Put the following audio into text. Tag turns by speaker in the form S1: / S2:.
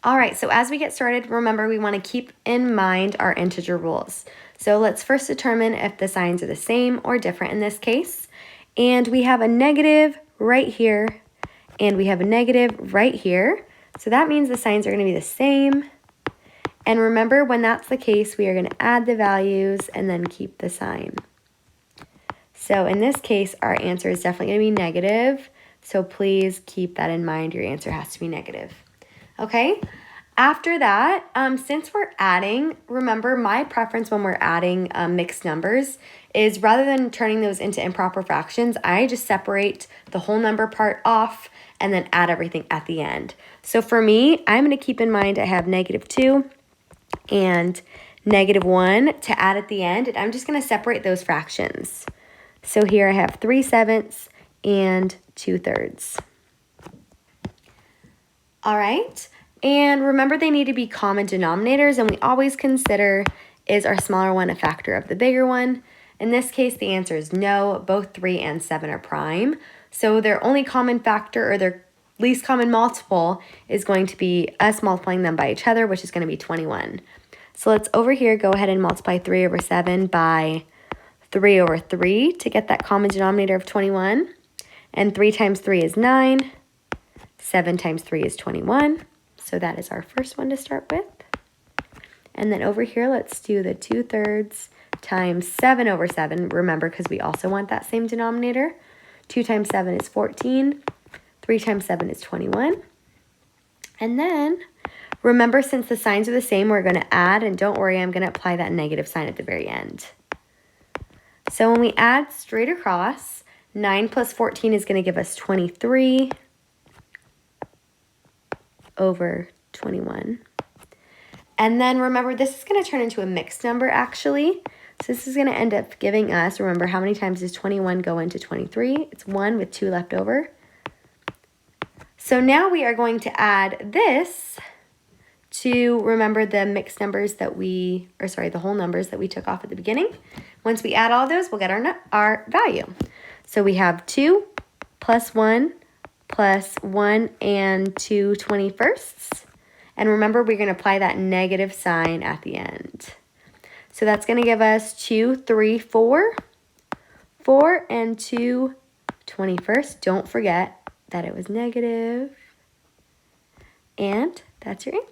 S1: All right, so as we get started, remember we want to keep in mind our integer rules. So let's first determine if the signs are the same or different in this case. And we have a negative right here, and we have a negative right here. So that means the signs are going to be the same. And remember, when that's the case, we are going to add the values and then keep the sign. So in this case, our answer is definitely going to be negative. So please keep that in mind. Your answer has to be negative. Okay? After that, since we're adding, remember my preference when we're adding mixed numbers is rather than turning those into improper fractions, I just separate the whole number part off and then add everything at the end. So for me, I'm going to keep in mind I have -2 and -1 to add at the end, and I'm just going to separate those fractions. So here I have 3/7 and 2/3. All right. And remember, they need to be common denominators, and we always consider, is our smaller one a factor of the bigger one? In this case, the answer is no. Both 3 and 7 are prime. So their only common factor, or their least common multiple, is going to be us multiplying them by each other, which is going to be 21. So let's over here go ahead and multiply 3/7 by 3/3 to get that common denominator of 21. And 3 times 3 is 9. 7 times 3 is 21. So that is our first one to start with. And then over here, let's do the 2/3 times 7/7. Remember, because we also want that same denominator. 2 times 7 is 14. 3 times 7 is 21. And then, remember, since the signs are the same, we're going to add. And don't worry, I'm going to apply that negative sign at the very end. So when we add straight across, 9 plus 14 is going to give us 23 over 21. And then remember, this is going to turn into a mixed number actually. So this is going to end up giving us, remember, how many times does 21 go into 23? It's 1 with 2 left over. So now we are going to add this to, remember, the mixed numbers that the whole numbers that we took off at the beginning. Once we add all those, we'll get our value. So we have 2 plus 1 plus 1 and 2 21sts. And remember, we're going to apply that negative sign at the end. So that's going to give us 2 3 4. 4 and 2 21st. Don't forget that it was negative. And that's your answer.